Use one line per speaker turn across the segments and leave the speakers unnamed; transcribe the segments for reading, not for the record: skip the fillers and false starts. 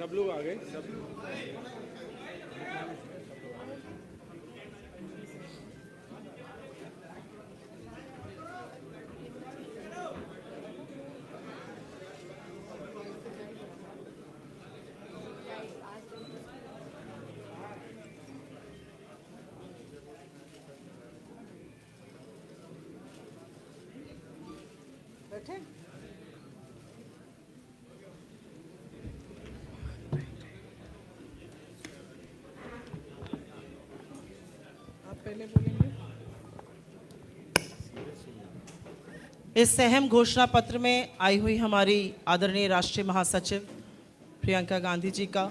सब लोग आ गए सब।
बैठे आप पहले बोलेंगे। इस अहम घोषणा पत्र में आई हुई हमारी आदरणीय राष्ट्रीय महासचिव प्रियंका गांधी जी का,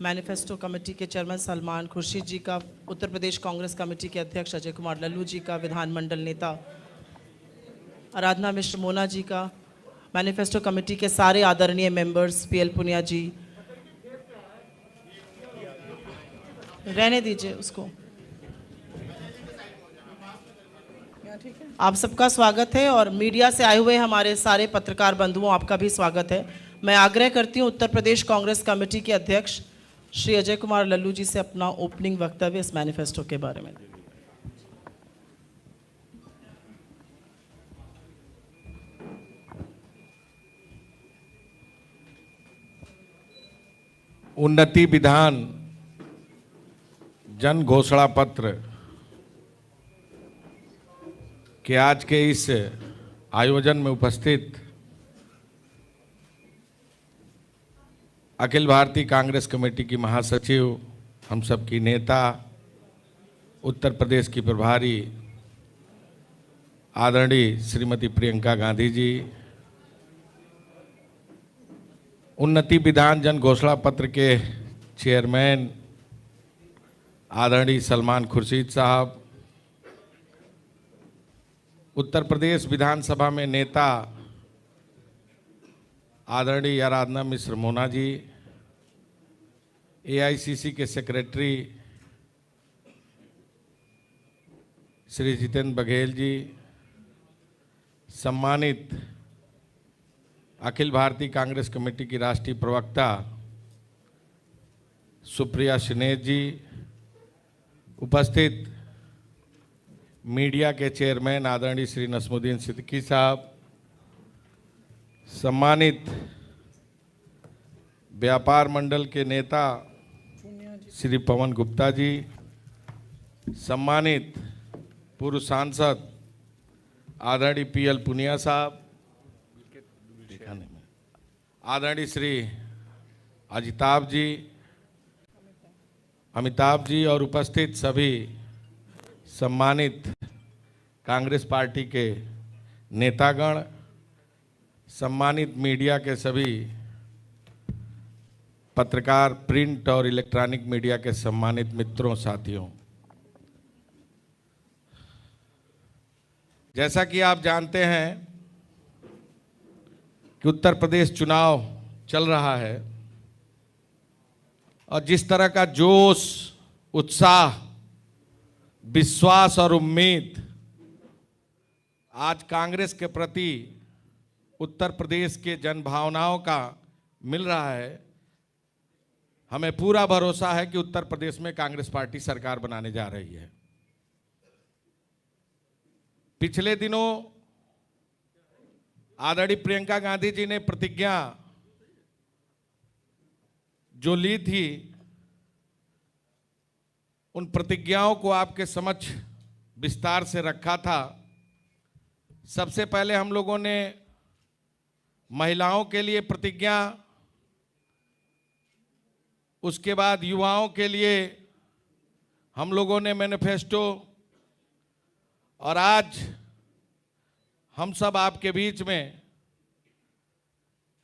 मैनिफेस्टो कमेटी के चेयरमैन सलमान खुर्शीद जी का, उत्तर प्रदेश कांग्रेस कमेटी के अध्यक्ष अजय कुमार लल्लू जी का, विधानमंडल नेता आराधना मिश्र मोना जी का, मैनिफेस्टो कमेटी के सारे आदरणीय मेंबर्स, पीएल पुनिया जी, रहने दीजिए उसको, आप सबका स्वागत है। और मीडिया से आए हुए हमारे सारे पत्रकार बंधुओं, आपका भी स्वागत है। मैं आग्रह करती हूं उत्तर प्रदेश कांग्रेस कमेटी के अध्यक्ष श्री अजय कुमार लल्लू जी से अपना ओपनिंग वक्तव्य इस मैनिफेस्टो के बारे में।
उन्नति विधान जन घोषणा पत्र के आज के इस आयोजन में उपस्थित अखिल भारतीय कांग्रेस कमेटी की महासचिव, हम सब की नेता, उत्तर प्रदेश की प्रभारी आदरणीय श्रीमती प्रियंका गांधी जी, उन्नति विधान जन घोषणा पत्र के चेयरमैन आदरणीय सलमान खुर्शीद साहब, उत्तर प्रदेश विधानसभा में नेता आदरणीय आराधना मिश्र मोना जी, एआईसीसी के सेक्रेटरी श्री जितेंद्र बघेल जी, सम्मानित अखिल भारतीय कांग्रेस कमेटी की राष्ट्रीय प्रवक्ता सुप्रिया शिनेज जी, उपस्थित मीडिया के चेयरमैन आदरणीय श्री नसमुद्दीन सिद्दीकी साहब, सम्मानित व्यापार मंडल के नेता श्री पवन गुप्ता जी, सम्मानित पूर्व सांसद आदरणीय पीएल पुनिया साहब, आदरणीय श्री अमिताभ जी और उपस्थित सभी सम्मानित कांग्रेस पार्टी के नेतागण, सम्मानित मीडिया के सभी पत्रकार, प्रिंट और इलेक्ट्रॉनिक मीडिया के सम्मानित मित्रों, साथियों, जैसा कि आप जानते हैं कि उत्तर प्रदेश चुनाव चल रहा है और जिस तरह का जोश, उत्साह, विश्वास और उम्मीद आज कांग्रेस के प्रति उत्तर प्रदेश के जनभावनाओं का मिल रहा है, हमें पूरा भरोसा है कि उत्तर प्रदेश में कांग्रेस पार्टी सरकार बनाने जा रही है। पिछले दिनों आदरणीय प्रियंका गांधी जी ने प्रतिज्ञा जो ली थी, उन प्रतिज्ञाओं को आपके समक्ष विस्तार से रखा था। सबसे पहले हम लोगों ने महिलाओं के लिए प्रतिज्ञा, उसके बाद युवाओं के लिए हम लोगों ने मैनिफेस्टो, और आज हम सब आपके बीच में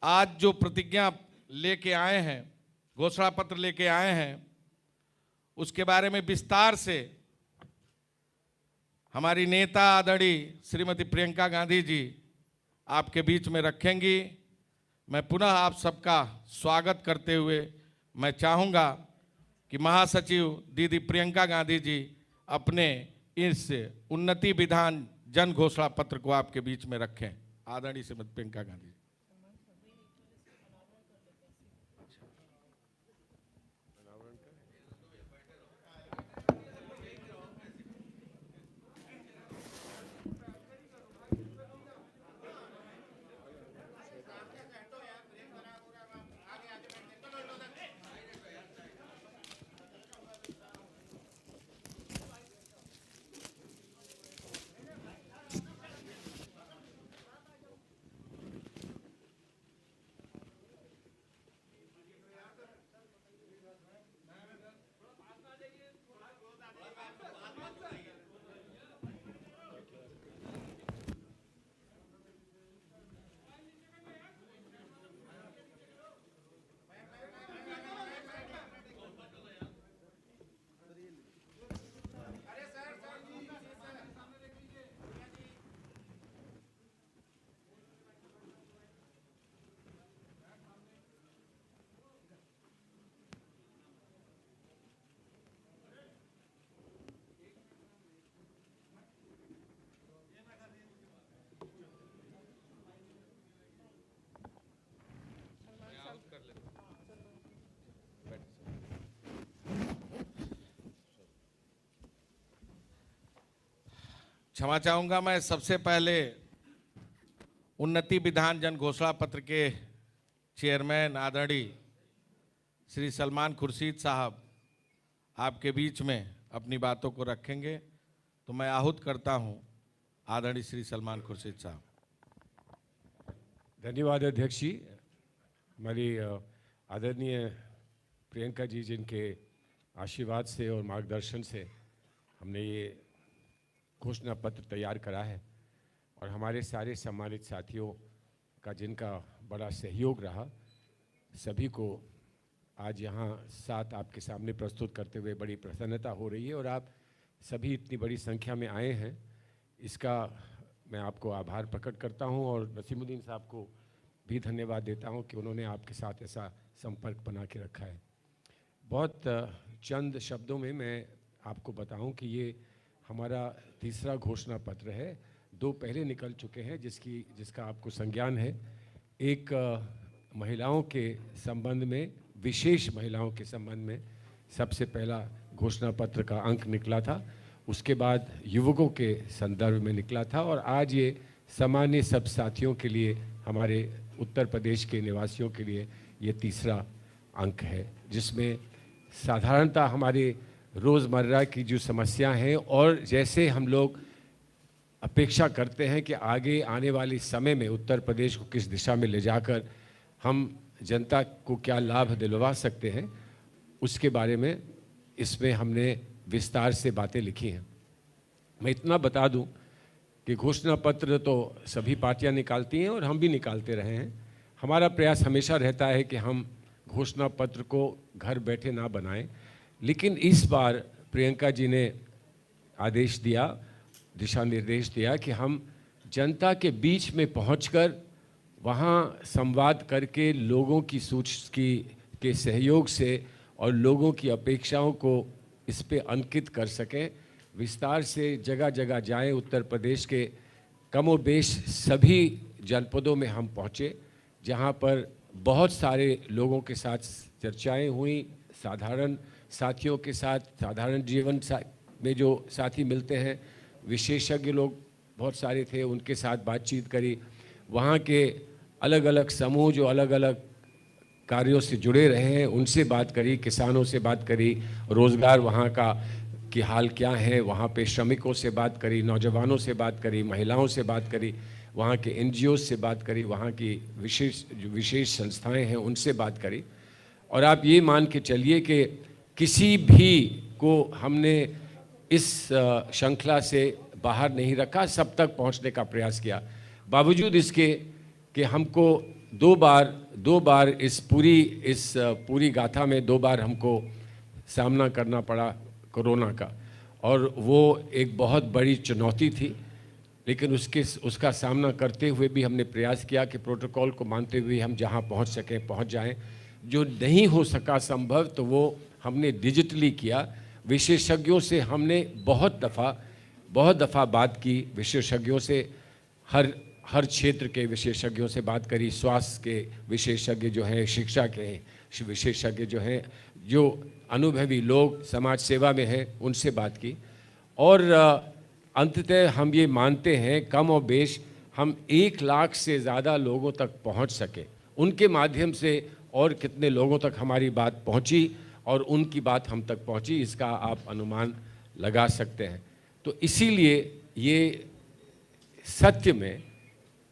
आज जो प्रतिज्ञा लेके आए हैं, घोषणा पत्र लेके आए हैं, उसके बारे में विस्तार से हमारी नेता आदरणीय श्रीमती प्रियंका गांधी जी आपके बीच में रखेंगी। मैं पुनः आप सबका स्वागत करते हुए मैं चाहूँगा कि महासचिव दीदी प्रियंका गांधी जी अपने इस उन्नति विधान जन घोषणा पत्र को आपके बीच में रखें। आदरणीय श्रीमती प्रियंका गांधी। क्षमा चाहूँगा। मैं सबसे पहले उन्नति विधान जन घोषणा पत्र के चेयरमैन आदरणीय श्री सलमान खुर्शीद साहब आपके बीच में अपनी बातों को रखेंगे, तो मैं आहूत करता हूं आदरणीय श्री सलमान खुर्शीद साहब।
धन्यवाद अध्यक्ष जी। हमारी आदरणीय प्रियंका जी, जिनके आशीर्वाद से और मार्गदर्शन से हमने ये घोषणा पत्र तैयार करा है, और हमारे सारे सम्मानित साथियों का जिनका बड़ा सहयोग रहा, सभी को आज यहाँ साथ आपके सामने प्रस्तुत करते हुए बड़ी प्रसन्नता हो रही है। और आप सभी इतनी बड़ी संख्या में आए हैं, इसका मैं आपको आभार प्रकट करता हूँ, और नसीमुद्दीन साहब को भी धन्यवाद देता हूँ कि उन्होंने आपके साथ ऐसा संपर्क बना के रखा है। बहुत चंद शब्दों में मैं आपको बताऊं कि ये हमारा तीसरा घोषणा पत्र है। 2 पहले निकल चुके हैं जिसका आपको संज्ञान है। एक महिलाओं के संबंध में, विशेष महिलाओं के संबंध में सबसे पहला घोषणा पत्र का अंक निकला था, उसके बाद युवकों के संदर्भ में निकला था, और आज ये सामान्य सब साथियों के लिए, हमारे उत्तर प्रदेश के निवासियों के लिए ये तीसरा अंक है, जिसमें साधारणतः हमारे रोज़मर्रा की जो समस्या हैं और जैसे हम लोग अपेक्षा करते हैं कि आगे आने वाले समय में उत्तर प्रदेश को किस दिशा में ले जाकर हम जनता को क्या लाभ दिलवा सकते हैं, उसके बारे में इसमें हमने विस्तार से बातें लिखी हैं। मैं इतना बता दूं कि घोषणा पत्र तो सभी पार्टियां निकालती हैं और हम भी निकालते रहे हैं। हमारा प्रयास हमेशा रहता है कि हम घोषणा पत्र को घर बैठे ना बनाएं, लेकिन इस बार प्रियंका जी ने आदेश दिया, दिशा निर्देश दिया कि हम जनता के बीच में पहुंचकर वहां संवाद करके लोगों की के सहयोग से और लोगों की अपेक्षाओं को इस पे अंकित कर सकें। विस्तार से जगह जगह जाएं। उत्तर प्रदेश के कमोबेश सभी जनपदों में हम पहुंचे, जहां पर बहुत सारे लोगों के साथ चर्चाएं हुई, साधारण साथियों के साथ, साधारण जीवन में जो साथी मिलते हैं, विशेषज्ञ लोग बहुत सारे थे, उनके साथ बातचीत करी। वहाँ के अलग अलग समूह जो अलग अलग कार्यों से जुड़े रहे हैं, उनसे बात करी, किसानों से बात करी, रोज़गार वहाँ का की हाल क्या है, वहाँ पे श्रमिकों से बात करी, नौजवानों से बात करी, महिलाओं से बात करी, वहाँ के NGOs से बात करी, वहाँ की विशेष संस्थाएं हैं उनसे बात करी। और आप ये मान के चलिए कि किसी भी को हमने इस श्रृंखला से बाहर नहीं रखा, सब तक पहुँचने का प्रयास किया। बावजूद इसके कि हमको दो बार इस पूरी गाथा में 2 बार हमको सामना करना पड़ा कोरोना का, और वो एक बहुत बड़ी चुनौती थी। लेकिन उसका सामना करते हुए भी हमने प्रयास किया कि प्रोटोकॉल को मानते हुए हम जहां पहुंच सकें पहुंच जाएं। जो नहीं हो सका संभव तो वो हमने डिजिटली किया। विशेषज्ञों से हमने बहुत दफ़ा बात की, विशेषज्ञों से हर क्षेत्र के विशेषज्ञों से बात करी। स्वास्थ्य के विशेषज्ञ जो हैं, शिक्षा के विशेषज्ञ जो हैं, जो अनुभवी लोग समाज सेवा में हैं, उनसे बात की। और अंततः हम ये मानते हैं कम और बेश हम 1 लाख से ज़्यादा लोगों तक पहुंच सके। उनके माध्यम से और कितने लोगों तक हमारी बात पहुंची और उनकी बात हम तक पहुंची, इसका आप अनुमान लगा सकते हैं। तो इसीलिए ये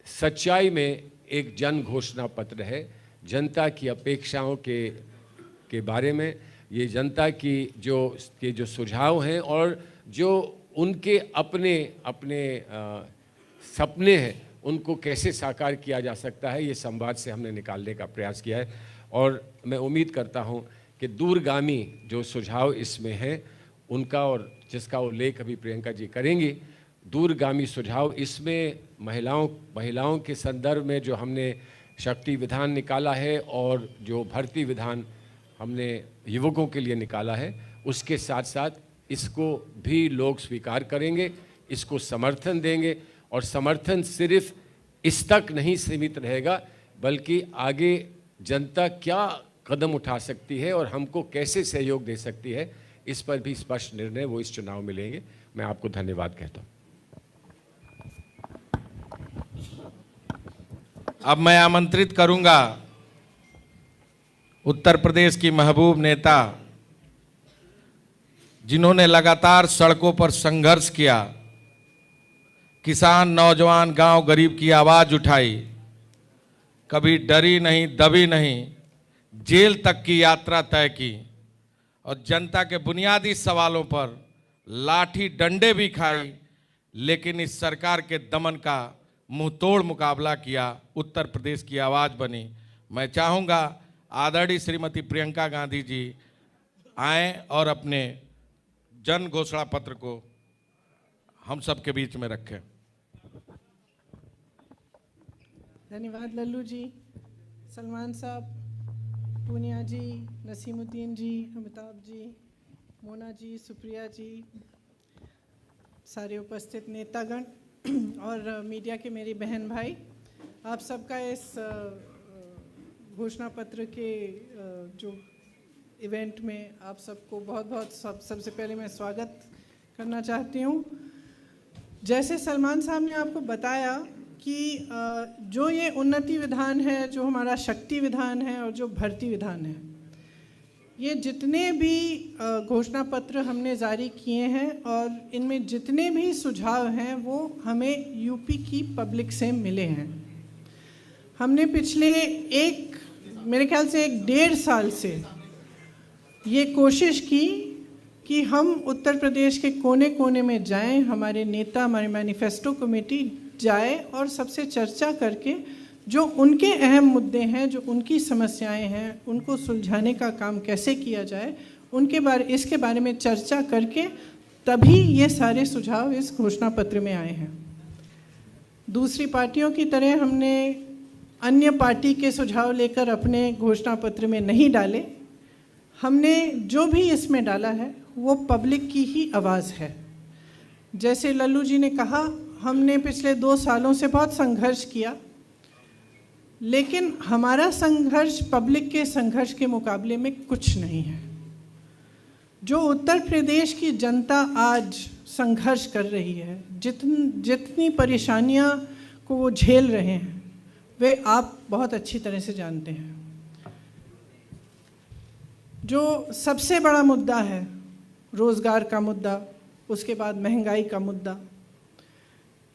सच्चाई में एक जन घोषणा पत्र है। जनता की अपेक्षाओं के बारे में, ये जनता की जो सुझाव हैं और जो उनके अपने सपने हैं, उनको कैसे साकार किया जा सकता है, ये संवाद से हमने निकालने का प्रयास किया है। और मैं उम्मीद करता हूं कि दूरगामी जो सुझाव इसमें हैं उनका, और जिसका उल्लेख अभी प्रियंका जी करेंगी, दूरगामी सुझाव इसमें महिलाओं के संदर्भ में जो हमने शक्ति विधान निकाला है और जो भर्ती विधान हमने युवकों के लिए निकाला है, उसके साथ साथ इसको भी लोग स्वीकार करेंगे, इसको समर्थन देंगे। और समर्थन सिर्फ इस तक नहीं सीमित रहेगा, बल्कि आगे जनता क्या कदम उठा सकती है और हमको कैसे सहयोग दे सकती है, इस पर भी स्पष्ट निर्णय वो इस चुनाव में लेंगे। मैं आपको धन्यवाद कहता हूँ।
अब मैं आमंत्रित करूंगा उत्तर प्रदेश की महबूब नेता, जिन्होंने लगातार सड़कों पर संघर्ष किया, किसान, नौजवान, गांव गरीब की आवाज उठाई, कभी डरी नहीं, दबी नहीं, जेल तक की यात्रा तय की और जनता के बुनियादी सवालों पर लाठी डंडे भी खाई, लेकिन इस सरकार के दमन का मुंहतोड़ मुकाबला किया, उत्तर प्रदेश की आवाज बनी। मैं चाहूंगा आदरणीय श्रीमती प्रियंका गांधी जी आएं और अपने जन घोषणा पत्र को हम सबके बीच में रखें।
धन्यवाद लल्लू जी, सलमान साहब, पूनिया जी, नसीमुद्दीन जी, अमिताभ जी, मोना जी, सुप्रिया जी, सारे उपस्थित नेतागण और मीडिया के मेरी बहन भाई, आप सबका इस घोषणा पत्र के जो इवेंट में आप सबको बहुत बहुत सबसे पहले मैं स्वागत करना चाहती हूँ। जैसे सलमान साहब ने आपको बताया कि जो ये उन्नति विधान है, जो हमारा शक्ति विधान है और जो भर्ती विधान है, ये जितने भी घोषणा पत्र हमने जारी किए हैं और इनमें जितने भी सुझाव हैं वो हमें यूपी की पब्लिक से मिले हैं। हमने पिछले मेरे ख्याल से 1.5 साल से ये कोशिश की कि हम उत्तर प्रदेश के कोने कोने में जाएं, हमारे नेता, हमारी मैनिफेस्टो कमेटी जाए और सबसे चर्चा करके जो उनके अहम मुद्दे हैं, जो उनकी समस्याएं हैं, उनको सुलझाने का काम कैसे किया जाए, इसके बारे में चर्चा करके तभी ये सारे सुझाव इस घोषणा पत्र में आए हैं। दूसरी पार्टियों की तरह हमने अन्य पार्टी के सुझाव लेकर अपने घोषणा पत्र में नहीं डाले। हमने जो भी इसमें डाला है वो पब्लिक की ही आवाज़ है। जैसे लल्लू जी ने कहा, हमने पिछले 2 सालों से बहुत संघर्ष किया, लेकिन हमारा संघर्ष पब्लिक के संघर्ष के मुकाबले में कुछ नहीं है। जो उत्तर प्रदेश की जनता आज संघर्ष कर रही है, जितनी परेशानियां को वो झेल रहे हैं, वे आप बहुत अच्छी तरह से जानते हैं। जो सबसे बड़ा मुद्दा है रोज़गार का मुद्दा, उसके बाद महंगाई का मुद्दा,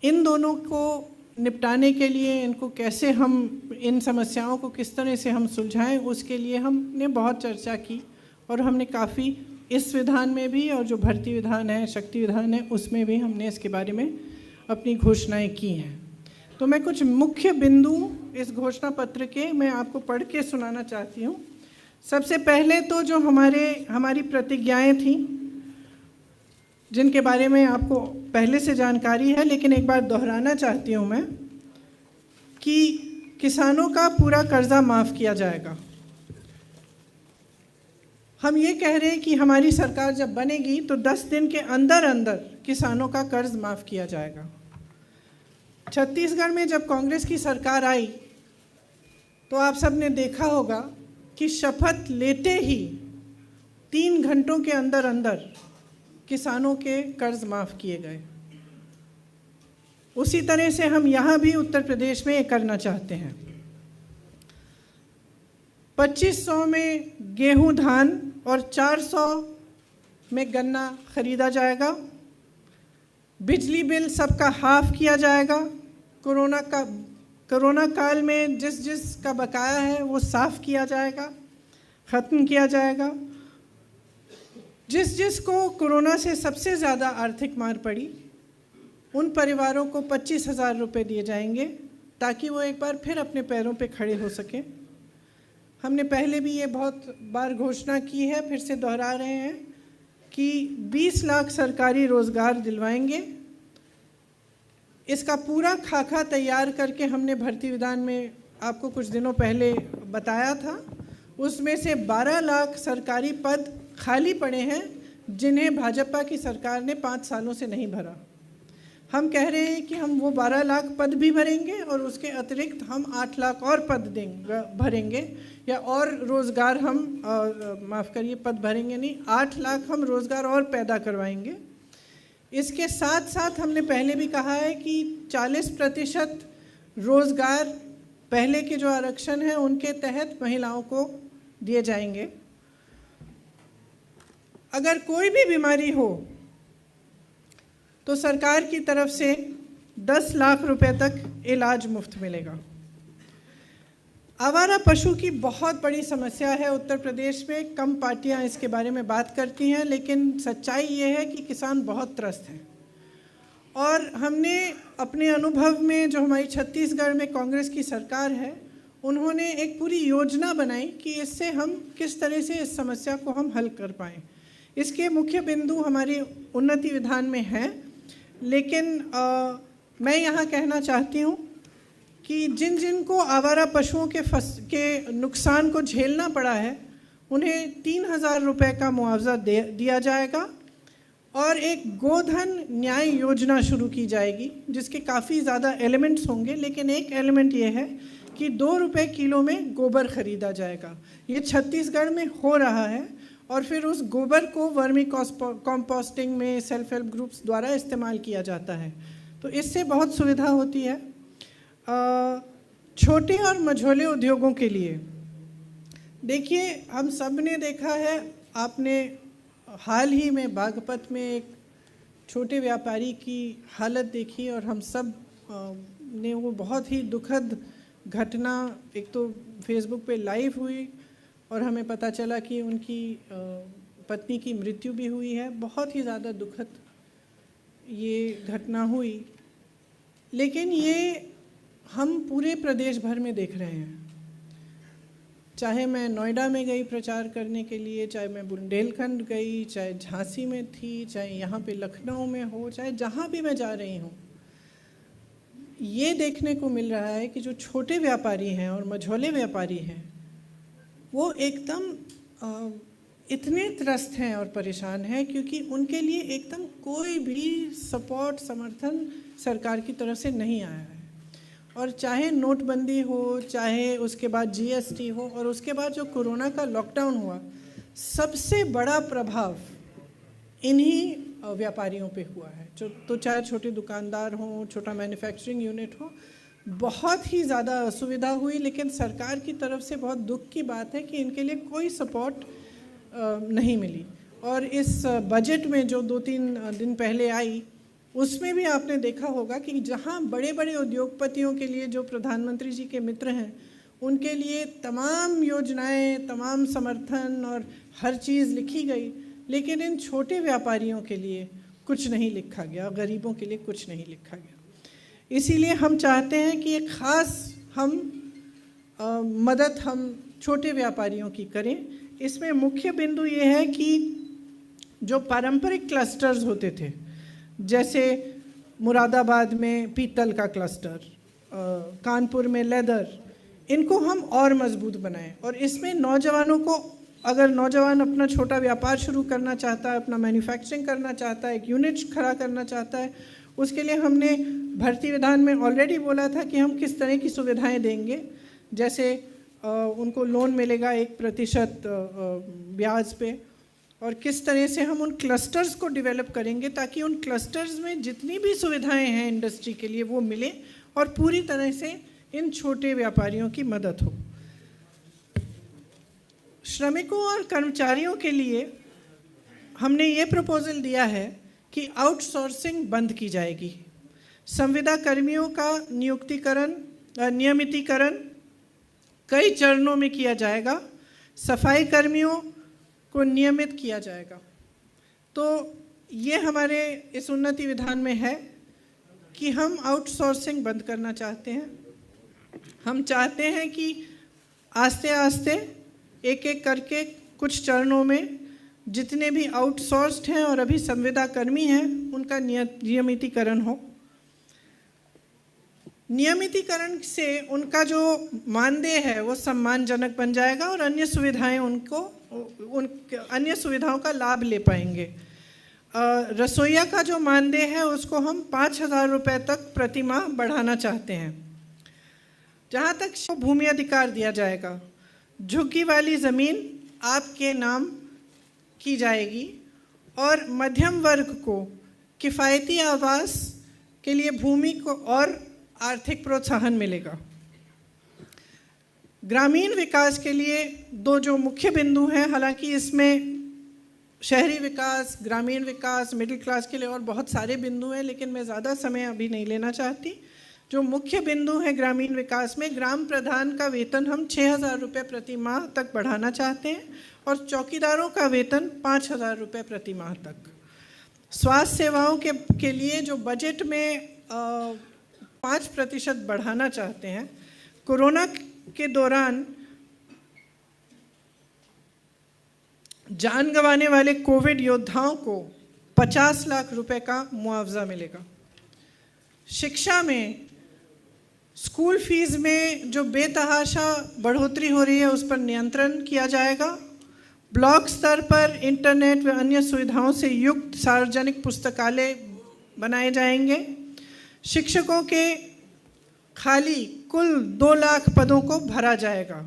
इन दोनों को निपटाने के लिए, इनको कैसे हम, इन समस्याओं को किस तरह से हम सुलझाएं, उसके लिए हमने बहुत चर्चा की और हमने काफ़ी इस विधान में भी और जो भर्ती विधान है, शक्ति विधान है, उसमें भी हमने इसके बारे में अपनी घोषणाएं की हैं। तो मैं कुछ मुख्य बिंदु इस घोषणा पत्र के मैं आपको पढ़ के सुनाना चाहती हूँ। सबसे पहले तो जो हमारी प्रतिज्ञाएं थीं, जिनके बारे में आपको पहले से जानकारी है, लेकिन एक बार दोहराना चाहती हूँ मैं, कि किसानों का पूरा कर्जा माफ़ किया जाएगा। हम ये कह रहे हैं कि हमारी सरकार जब बनेगी तो 10 दिन के अंदर अंदर किसानों का कर्ज माफ़ किया जाएगा। छत्तीसगढ़ में जब कांग्रेस की सरकार आई तो आप सब ने देखा होगा कि शपथ लेते ही 3 घंटों के अंदर अंदर किसानों के कर्ज माफ़ किए गए। उसी तरह से हम यहाँ भी उत्तर प्रदेश में ये करना चाहते हैं। 2500 में गेहूं, धान और 400 में गन्ना खरीदा जाएगा। बिजली बिल सबका हाफ किया जाएगा। कोरोना काल में जिस का बकाया है वो साफ़ किया जाएगा, ख़त्म किया जाएगा। जिस को कोरोना से सबसे ज़्यादा आर्थिक मार पड़ी, उन परिवारों को 25,000 रुपये दिए जाएंगे ताकि वो एक बार फिर अपने पैरों पे खड़े हो सकें। हमने पहले भी ये बहुत बार घोषणा की है, फिर से दोहरा रहे हैं कि 20 लाख सरकारी रोज़गार दिलवाएंगे। इसका पूरा खाका तैयार करके हमने भर्ती विधान में आपको कुछ दिनों पहले बताया था। उसमें से 12 लाख सरकारी पद खाली पड़े हैं जिन्हें भाजपा की सरकार ने 5 सालों से नहीं भरा। हम कह रहे हैं कि हम वो 12 लाख पद भी भरेंगे और उसके अतिरिक्त हम 8 लाख और पद भरेंगे, या और रोज़गार हम पद भरेंगे नहीं, 8 लाख हम रोज़गार और पैदा करवाएंगे। इसके साथ साथ हमने पहले भी कहा है कि 40% रोज़गार पहले के जो आरक्षण हैं उनके तहत महिलाओं को दिए जाएंगे। अगर कोई भी बीमारी हो तो सरकार की तरफ से 10 लाख रुपए तक इलाज मुफ्त मिलेगा। आवारा पशु की बहुत बड़ी समस्या है उत्तर प्रदेश में। कम पार्टियां इसके बारे में बात करती हैं, लेकिन सच्चाई ये है कि किसान बहुत त्रस्त हैं। और हमने अपने अनुभव में, जो हमारी छत्तीसगढ़ में कांग्रेस की सरकार है, उन्होंने एक पूरी योजना बनाई कि इससे हम किस तरह से इस समस्या को हम हल कर पाएँ। इसके मुख्य बिंदु हमारी उन्नति विधान में हैं, लेकिन मैं यहाँ कहना चाहती हूँ कि जिन जिन को आवारा पशुओं के नुकसान को झेलना पड़ा है, उन्हें 3,000 रुपये का मुआवजा दिया जाएगा और एक गोधन न्याय योजना शुरू की जाएगी, जिसके काफ़ी ज़्यादा एलिमेंट्स होंगे, लेकिन एक एलिमेंट ये है कि 2 रुपये किलो में गोबर खरीदा जाएगा। ये छत्तीसगढ़ में हो रहा है और फिर उस गोबर को वर्मी कॉम्पोस्टिंग में सेल्फ हेल्प ग्रुप्स द्वारा इस्तेमाल किया जाता है। तो इससे बहुत सुविधा होती है। छोटे और मझोले उद्योगों के लिए देखिए, हम सब ने देखा है, आपने हाल ही में बागपत में एक छोटे व्यापारी की हालत देखी और हम सब ने वो बहुत ही दुखद घटना, एक तो फेसबुक पे लाइव हुई और हमें पता चला कि उनकी पत्नी की मृत्यु भी हुई है। बहुत ही ज़्यादा दुखद ये घटना हुई, लेकिन ये हम पूरे प्रदेश भर में देख रहे हैं। चाहे मैं नोएडा में गई प्रचार करने के लिए, चाहे मैं बुंदेलखंड गई, चाहे झांसी में थी, चाहे यहाँ पे लखनऊ में हो, चाहे जहाँ भी मैं जा रही हूँ, ये देखने को मिल रहा है कि जो छोटे व्यापारी हैं और मझोले व्यापारी हैं, वो एकदम इतने त्रस्त हैं और परेशान हैं, क्योंकि उनके लिए एकदम कोई भी सपोर्ट, समर्थन सरकार की तरफ से नहीं आया है। और चाहे नोटबंदी हो, चाहे उसके बाद जीएसटी हो, और उसके बाद जो कोरोना का लॉकडाउन हुआ, सबसे बड़ा प्रभाव इन्हीं व्यापारियों पे हुआ है। तो चाहे छोटे दुकानदार हों, छोटा मैन्युफैक्चरिंग यूनिट हो, बहुत ही ज़्यादा असुविधा हुई। लेकिन सरकार की तरफ से बहुत दुख की बात है कि इनके लिए कोई सपोर्ट नहीं मिली। और इस बजट में जो 2-3 दिन पहले आई, उसमें भी आपने देखा होगा कि जहां बड़े बड़े उद्योगपतियों के लिए, जो प्रधानमंत्री जी के मित्र हैं, उनके लिए तमाम योजनाएं, तमाम समर्थन और हर चीज़ लिखी गई, लेकिन इन छोटे व्यापारियों के लिए कुछ नहीं लिखा गया, गरीबों के लिए कुछ नहीं लिखा गया। इसीलिए हम चाहते हैं कि एक ख़ास मदद हम छोटे व्यापारियों की करें। इसमें मुख्य बिंदु ये है कि जो पारंपरिक क्लस्टर्स होते थे, जैसे मुरादाबाद में पीतल का क्लस्टर, कानपुर में लेदर, इनको हम और मजबूत बनाएं। और इसमें नौजवानों को, अगर नौजवान अपना छोटा व्यापार शुरू करना चाहता है, अपना मैन्युफैक्चरिंग करना चाहता है, एक यूनिट खड़ा करना चाहता है, उसके लिए हमने भर्ती विधान में ऑलरेडी बोला था कि हम किस तरह की सुविधाएं देंगे। जैसे उनको लोन मिलेगा 1% ब्याज पे, और किस तरह से हम उन क्लस्टर्स को डेवलप करेंगे ताकि उन क्लस्टर्स में जितनी भी सुविधाएं हैं इंडस्ट्री के लिए वो मिले और पूरी तरह से इन छोटे व्यापारियों की मदद हो। श्रमिकों और कर्मचारियों के लिए हमने ये प्रपोजल दिया है कि आउटसोर्सिंग बंद की जाएगी। संविदा कर्मियों का नियमितीकरण कई चरणों में किया जाएगा। सफाई कर्मियों को नियमित किया जाएगा। तो ये हमारे इस उन्नति विधान में है कि हम आउटसोर्सिंग बंद करना चाहते हैं। हम चाहते हैं कि आस्ते आस्ते एक एक करके कुछ चरणों में जितने भी आउटसोर्स्ड हैं और अभी संविदा कर्मी हैं, उनका नियमितीकरण हो। नियमितीकरण से उनका जो मानदेय है वो सम्मानजनक बन जाएगा और अन्य सुविधाएं अन्य सुविधाओं का लाभ ले पाएंगे। रसोइया का जो मानदेय है उसको हम 5,000 रुपये तक प्रतिमाह बढ़ाना चाहते हैं। जहाँ तक भूमि अधिकार दिया जाएगा, झुग्गी वाली ज़मीन आपके नाम की जाएगी और मध्यम वर्ग को किफ़ायती आवास के लिए भूमि को और आर्थिक प्रोत्साहन मिलेगा। ग्रामीण विकास के लिए दो जो मुख्य बिंदु हैं, हालांकि इसमें शहरी विकास, ग्रामीण विकास, मिडिल क्लास के लिए और बहुत सारे बिंदु हैं, लेकिन मैं ज़्यादा समय अभी नहीं लेना चाहती। जो मुख्य बिंदु है ग्रामीण विकास में, ग्राम प्रधान का वेतन हम 6,000 रुपये प्रति माह तक बढ़ाना चाहते हैं और चौकीदारों का वेतन 5,000 रुपये प्रति माह तक। स्वास्थ्य सेवाओं के लिए जो बजट में 5% बढ़ाना चाहते हैं। कोरोना के दौरान जान गंवाने वाले कोविड योद्धाओं को 50 लाख रुपए का मुआवजा मिलेगा। शिक्षा में स्कूल फीस में जो बेतहाशा बढ़ोतरी हो रही है उस पर नियंत्रण किया जाएगा। ब्लॉक स्तर पर इंटरनेट व अन्य सुविधाओं से युक्त सार्वजनिक पुस्तकालय बनाए जाएंगे। शिक्षकों के खाली कुल 2 लाख पदों को भरा जाएगा।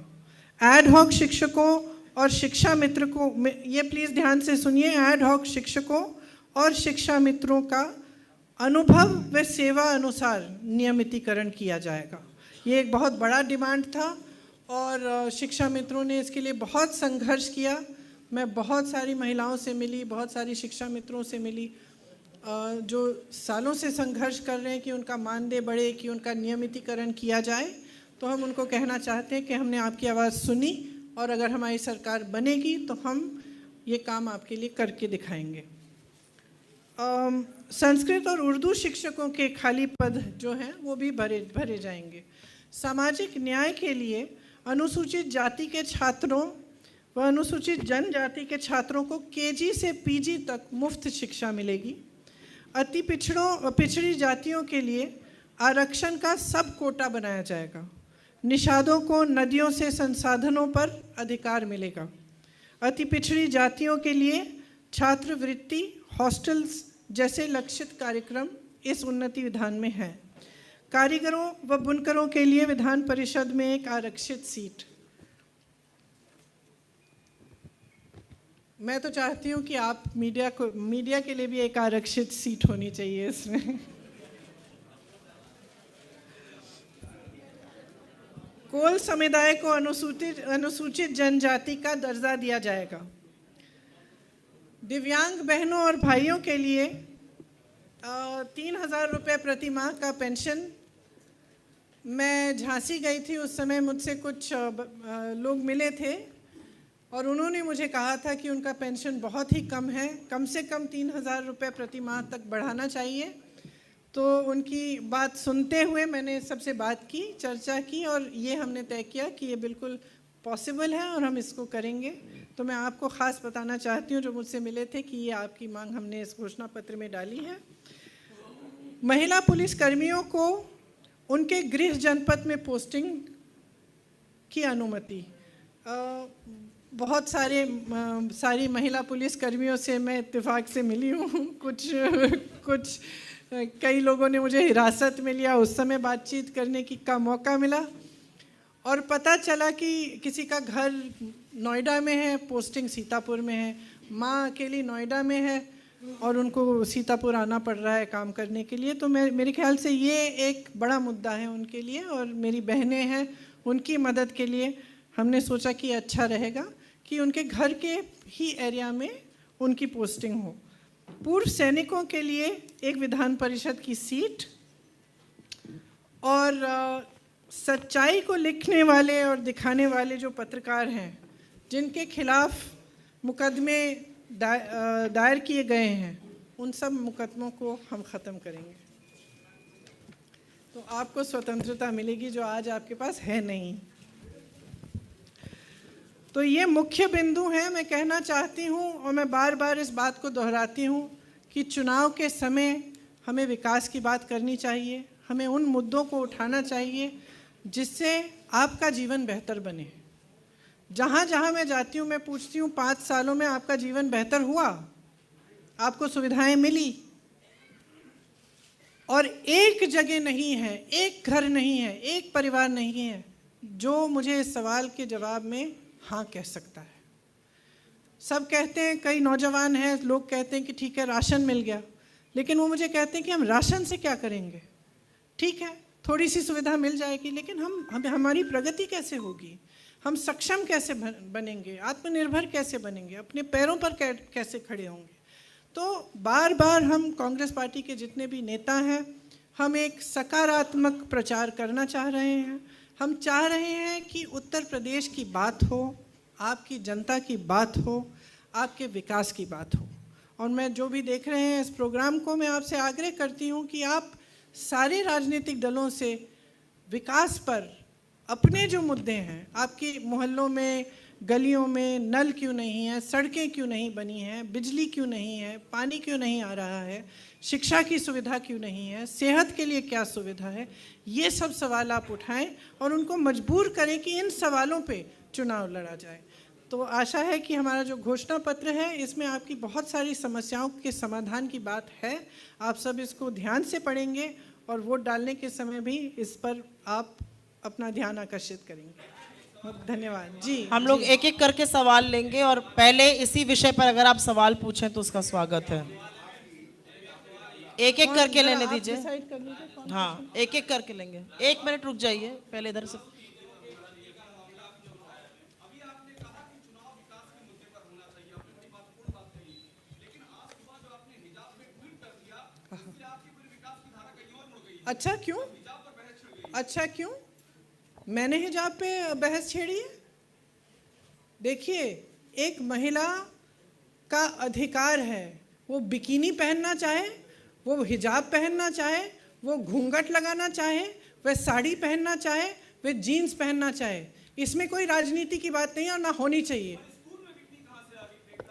एड हॉक शिक्षकों और शिक्षा मित्र को, ये प्लीज़ ध्यान से सुनिए, एड हॉक शिक्षकों और शिक्षा मित्रों का अनुभव व सेवा अनुसार नियमितीकरण किया जाएगा। ये एक बहुत बड़ा डिमांड था और शिक्षा मित्रों ने इसके लिए बहुत संघर्ष किया। मैं बहुत सारी महिलाओं से मिली, बहुत सारी शिक्षा मित्रों से मिली जो सालों से संघर्ष कर रहे हैं कि उनका मानदेय बढ़े, कि उनका नियमितीकरण किया जाए। तो हम उनको कहना चाहते हैं कि हमने आपकी आवाज़ सुनी और अगर हमारी सरकार बनेगी तो हम ये काम आपके लिए करके दिखाएंगे। संस्कृत और उर्दू शिक्षकों के खाली पद जो हैं वो भी भरे जाएंगे। सामाजिक न्याय के लिए अनुसूचित जाति के छात्रों व अनुसूचित जनजाति के छात्रों को केजी से पीजी तक मुफ्त शिक्षा मिलेगी। अति पिछड़ी जातियों के लिए आरक्षण का सब कोटा बनाया जाएगा। निषादों को नदियों से संसाधनों पर अधिकार मिलेगा। अति पिछड़ी जातियों के लिए छात्रवृत्ति, हॉस्टल्स जैसे लक्षित कार्यक्रम इस उन्नति विधान में है। कारीगरों व बुनकरों के लिए विधान परिषद में एक आरक्षित सीट। मैं तो चाहती हूँ कि आप मीडिया के लिए भी एक आरक्षित सीट होनी चाहिए इसमें। कोल समुदाय को अनुसूचित जनजाति का दर्जा दिया जाएगा। दिव्यांग बहनों और भाइयों के लिए 3,000 रुपये प्रति माह का पेंशन। मैं झांसी गई थी, उस समय मुझसे कुछ लोग मिले थे और उन्होंने मुझे कहा था कि उनका पेंशन बहुत ही कम है, कम से कम 3,000 रुपये प्रति माह तक बढ़ाना चाहिए। तो उनकी बात सुनते हुए मैंने सबसे बात की, चर्चा की और ये हमने तय किया कि ये बिल्कुल पॉसिबल है और हम इसको करेंगे। तो मैं आपको ख़ास बताना चाहती हूँ जो मुझसे मिले थे कि ये आपकी मांग हमने इस घोषणा पत्र में डाली है। महिला पुलिस कर्मियों को उनके गृह जनपद में पोस्टिंग की अनुमति। बहुत सारी महिला पुलिस कर्मियों से मैं इत्तेफाक से मिली हूँ। कुछ कई लोगों ने मुझे हिरासत में लिया, उस समय बातचीत करने का मौका मिला और पता चला कि किसी का घर नोएडा में है, पोस्टिंग सीतापुर में है। माँ अकेली नोएडा में है और उनको सीतापुर आना पड़ रहा है काम करने के लिए। तो मेरे ख्याल से ये एक बड़ा मुद्दा है उनके लिए और मेरी बहनें हैं, उनकी मदद के लिए हमने सोचा कि अच्छा रहेगा कि उनके घर के ही एरिया में उनकी पोस्टिंग हो। पूर्व सैनिकों के लिए एक विधान परिषद की सीट और सच्चाई को लिखने वाले और दिखाने वाले जो पत्रकार हैं जिनके खिलाफ मुकदमे दायर किए गए हैं, उन सब मुकदमों को हम ख़त्म करेंगे। तो आपको स्वतंत्रता मिलेगी जो आज आपके पास है नहीं। तो ये मुख्य बिंदु हैं। मैं कहना चाहती हूँ और मैं बार बार इस बात को दोहराती हूँ कि चुनाव के समय हमें विकास की बात करनी चाहिए, हमें उन मुद्दों को उठाना चाहिए जिससे आपका जीवन बेहतर बने। जहाँ जहाँ मैं जाती हूँ मैं पूछती हूँ 5 सालों में आपका जीवन बेहतर हुआ, आपको सुविधाएं मिली? और एक जगह नहीं है, एक घर नहीं है, एक परिवार नहीं है जो मुझे इस सवाल के जवाब में हाँ कह सकता है। सब कहते हैं, कई नौजवान हैं, लोग कहते हैं कि ठीक है राशन मिल गया, लेकिन वो मुझे कहते हैं कि हम राशन से क्या करेंगे। ठीक है, थोड़ी सी सुविधा मिल जाएगी, लेकिन हमारी प्रगति कैसे होगी, हम सक्षम कैसे बनेंगे, आत्मनिर्भर कैसे बनेंगे, अपने पैरों पर कैसे खड़े होंगे। तो बार बार हम कांग्रेस पार्टी के जितने भी नेता हैं, हम एक सकारात्मक प्रचार करना चाह रहे हैं। हम चाह रहे हैं कि उत्तर प्रदेश की बात हो, आपकी जनता की बात हो, आपके विकास की बात हो। और मैं जो भी देख रहे हैं इस प्रोग्राम को, मैं आपसे आग्रह करती हूँ कि आप सारे राजनीतिक दलों से विकास पर अपने जो मुद्दे हैं, आपके मोहल्लों में, गलियों में नल क्यों नहीं है, सड़कें क्यों नहीं बनी हैं, बिजली क्यों नहीं है, पानी क्यों नहीं आ रहा है, शिक्षा की सुविधा क्यों नहीं है, सेहत के लिए क्या सुविधा है, ये सब सवाल आप उठाएं और उनको मजबूर करें कि इन सवालों पे चुनाव लड़ा जाए। तो आशा है कि हमारा जो घोषणा पत्र है, इसमें आपकी बहुत सारी समस्याओं के समाधान की बात है। आप सब इसको ध्यान से पढ़ेंगे और वोट डालने के समय भी इस पर आप अपना ध्यान आकर्षित करेंगे। धन्यवाद जी।
हम लोग एक एक करके सवाल लेंगे और पहले इसी विषय पर अगर आप सवाल पूछें तो उसका स्वागत है। एक एक करके लेने दीजिए। हाँ, एक एक करके लेंगे। 1 मिनट रुक जाइए, पहले इधर से।
अच्छा क्यों? अच्छा क्यों? मैंने हिजाब पे बहस छेड़ी है? देखिए, एक महिला का अधिकार है, वो बिकिनी पहनना चाहे, वो हिजाब पहनना चाहे, वो घूंघट लगाना चाहे, वह साड़ी पहनना चाहे, वह जीन्स पहनना चाहे। इसमें कोई राजनीति की बात नहीं है और ना होनी चाहिए।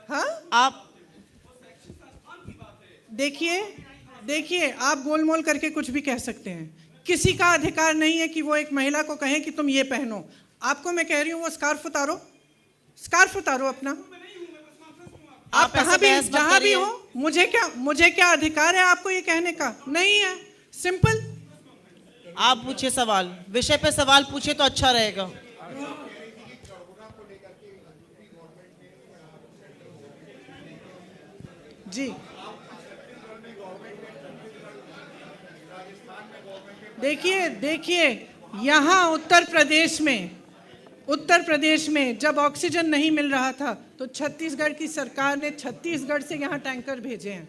हाँ,
आप
देखिए, आप गोलमोल करके कुछ भी कह सकते हैं। किसी का अधिकार नहीं है कि वो एक महिला को कहे कि तुम ये पहनो। आपको मैं कह रही हूँ वो स्कार्फ उतारो अपना। आप कहाँ भी, जहाँ भी हो, मुझे क्या अधिकार है आपको ये कहने का? नहीं है, सिंपल।
आप पूछिए सवाल, विषय पे सवाल पूछिए तो अच्छा रहेगा।
जी, देखिए यहाँ उत्तर प्रदेश में जब ऑक्सीजन नहीं मिल रहा था तो छत्तीसगढ़ की सरकार ने छत्तीसगढ़ से यहाँ टैंकर भेजे हैं।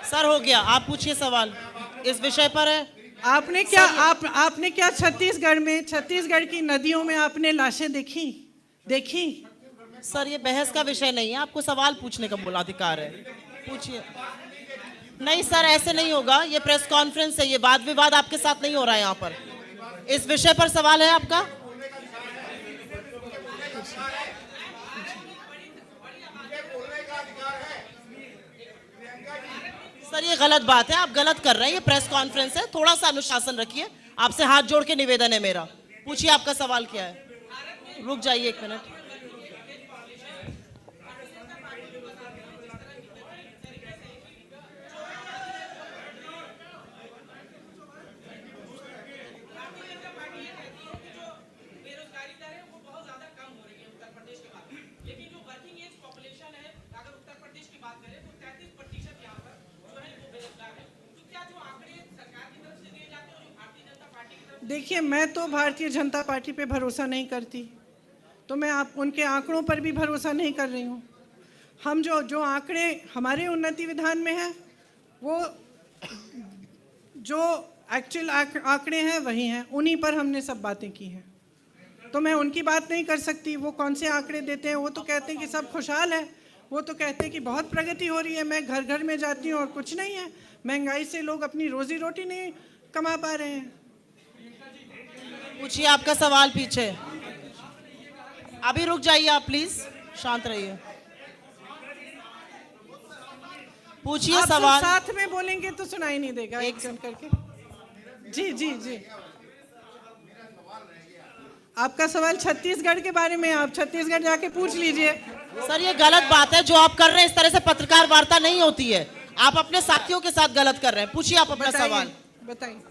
सर हो गया, आप पूछिए सवाल, इस विषय पर है।
आपने क्या छत्तीसगढ़ की नदियों में आपने लाशें देखी?
सर ये बहस का विषय नहीं है, आपको सवाल पूछने का बोला अधिकार है, पूछिए। नहीं सर, ऐसे नहीं होगा, ये प्रेस कॉन्फ्रेंस है, ये वाद विवाद आपके साथ नहीं हो रहा है यहाँ पर। इस विषय पर सवाल है आपका? सर ये गलत बात है, आप गलत कर रहे हैं, ये प्रेस कॉन्फ्रेंस है, थोड़ा सा अनुशासन रखिए। आपसे हाथ जोड़ के निवेदन है मेरा। पूछिए आपका सवाल क्या है। रुक जाइए 1 मिनट।
देखिए, मैं तो भारतीय जनता पार्टी पे भरोसा नहीं करती, तो मैं उनके आंकड़ों पर भी भरोसा नहीं कर रही हूँ। हम जो आंकड़े हमारे उन्नति विधान में हैं, वो जो एक्चुअल आंकड़े हैं वही हैं, उन्हीं पर हमने सब बातें की हैं। तो मैं उनकी बात नहीं कर सकती। वो कौन से आंकड़े देते हैं? वो तो कहते हैं कि सब खुशहाल है, वो तो कहते हैं कि बहुत प्रगति हो रही है। मैं घर घर में जाती हूँ और कुछ नहीं है, महंगाई से लोग अपनी रोजी रोटी नहीं कमा पा रहे हैं।
पूछिए आपका सवाल पीछे। अभी रुक जाइए आप, प्लीज शांत रहिए। पूछिए सवाल।
साथ में बोलेंगे तो सुनाई नहीं देगा, एक जन करके। जी, आपका सवाल छत्तीसगढ़ के बारे में, आप छत्तीसगढ़ जाके पूछ लीजिए।
सर ये गलत बात है जो आप कर रहे हैं, इस तरह से पत्रकार वार्ता नहीं होती है। आप अपने साथियों के साथ गलत कर रहे हैं। पूछिए आप अपना सवाल।
बताइए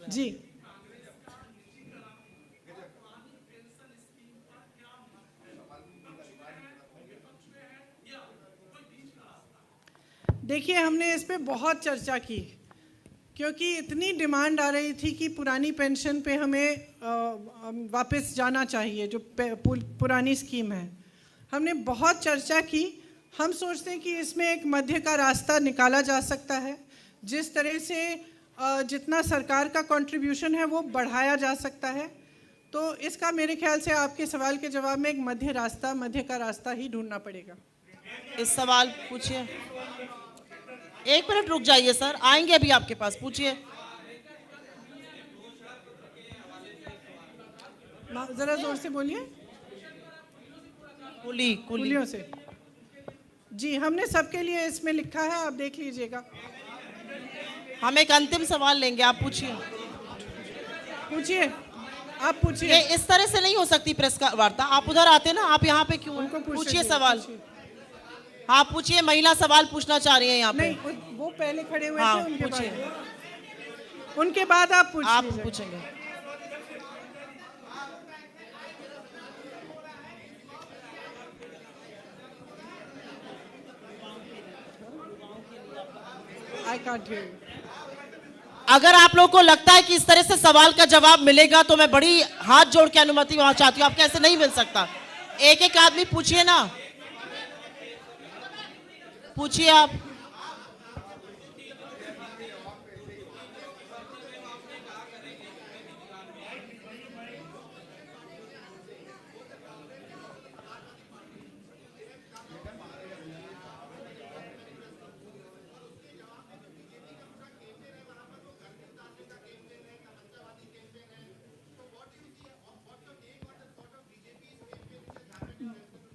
जी। देखिए, हमने इस पे बहुत चर्चा की क्योंकि इतनी डिमांड आ रही थी कि पुरानी पेंशन पे हमें वापस जाना चाहिए, जो पुरानी स्कीम है। हमने बहुत चर्चा की। हम सोचते हैं कि इसमें एक मध्य का रास्ता निकाला जा सकता है, जिस तरह से जितना सरकार का कंट्रीब्यूशन है वो बढ़ाया जा सकता है। तो इसका मेरे ख्याल से आपके सवाल के जवाब में एक मध्य का रास्ता ही ढूंढना पड़ेगा।
इस सवाल पूछिए। 1 मिनट रुक जाइए सर, आएंगे अभी आपके पास, पूछिए।
जरा जोर से बोलिए। कुलियों से। जी, हमने सबके लिए इसमें लिखा है, आप देख लीजिएगा।
हम एक अंतिम सवाल लेंगे, आप पूछिए।
पूछिए, आप पूछिए।
ये इस तरह से नहीं हो सकती प्रेस का वार्ता। आप उधर आते ना, आप यहाँ पे क्यों?
उनको
पूछिए सवाल। हाँ पूछिए, महिला सवाल पूछना चाह रही है यहाँ पे।
नहीं, वो पहले खड़े हुए
हाँ,
थे, उनके
पूछिए।
बाद उनके बाद आप पूछिए।
आप पूछेंगे।
I can't hear you.
अगर आप लोगों को लगता है कि इस तरह से सवाल का जवाब मिलेगा तो मैं बड़ी हाथ जोड़ के अनुमति वहां चाहती हूँ। आपको ऐसे नहीं मिल सकता। एक एक आदमी पूछिए ना, पूछिए आप।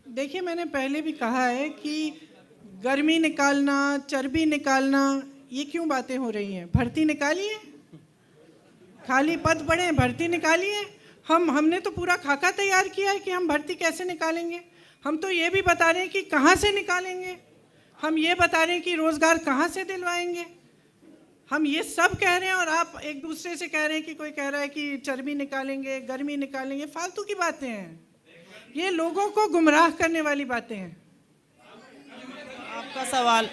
देखिए, मैंने पहले भी कहा है कि गर्मी निकालना, चर्बी निकालना, ये क्यों बातें हो रही हैं? भर्ती निकालिए, खाली पद पड़े, भर्ती निकालिए। हमने तो पूरा खाका तैयार किया है कि हम भर्ती कैसे निकालेंगे। हम तो ये भी बता रहे हैं कि कहाँ से निकालेंगे। हम ये बता रहे हैं कि रोजगार कहाँ से दिलवाएंगे। हम ये सब कह रहे हैं और आप एक दूसरे से कह रहे हैं कि कोई कह रहा है कि चर्बी निकालेंगे, गर्मी निकालेंगे। फालतू की बातें हैं, ये लोगों को गुमराह करने वाली बातें हैं।
आपका सवाल।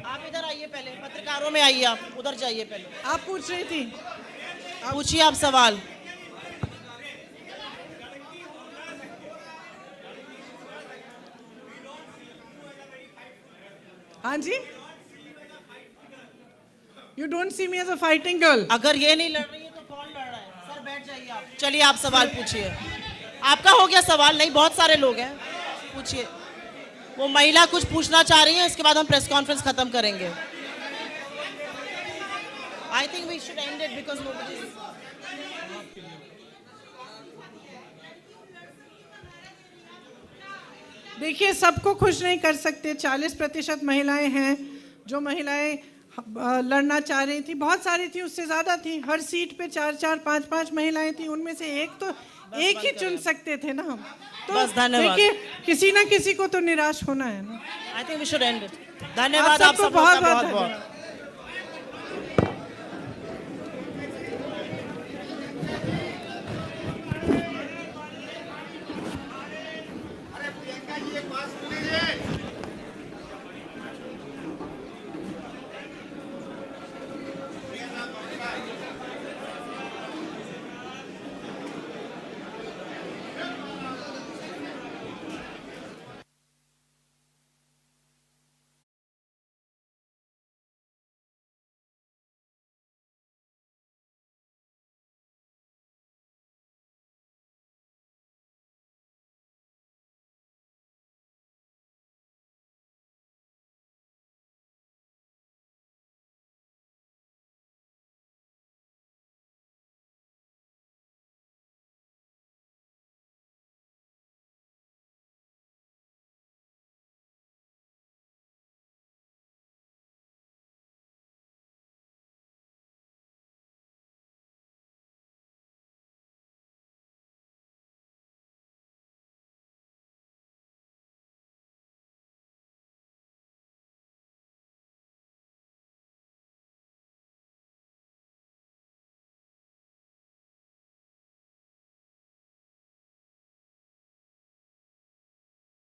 आप इधर आइए, पहले पत्रकारों में आइए, आप उधर जाइए पहले।
आप पूछ रही थी,
पूछिए आप सवाल।
हाँ जी। You don't see me as a fighting girl.
अगर ये नहीं लड़ रही है तो कौन लड़ रहा है? सर बैठ जाइए आप। चलिए आप सवाल पूछिए। आपका हो गया सवाल? नहीं, बहुत सारे लोग हैं, पूछिए। वो महिला कुछ पूछना चाह रही है, उसके बाद हम प्रेस कॉन्फ्रेंस खत्म करेंगे। I think we should end it because nobody is...
देखिए, सबको खुश नहीं कर सकते। 40% महिलाएं हैं जो महिलाएं लड़ना चाह रही थी। बहुत सारी थी, उससे ज्यादा थी। हर सीट पे 4-4, 5-5 महिलाएं थी। उनमें से एक ही चुन सकते थे ना हम। तो
बस, धन्यवाद।
देखिए, किसी ना किसी को तो निराश होना है ना।
I think we should end it. धन्यवाद आप
सबको
सबका
बहुत
बहुत
धन्यवाद।
बहुत।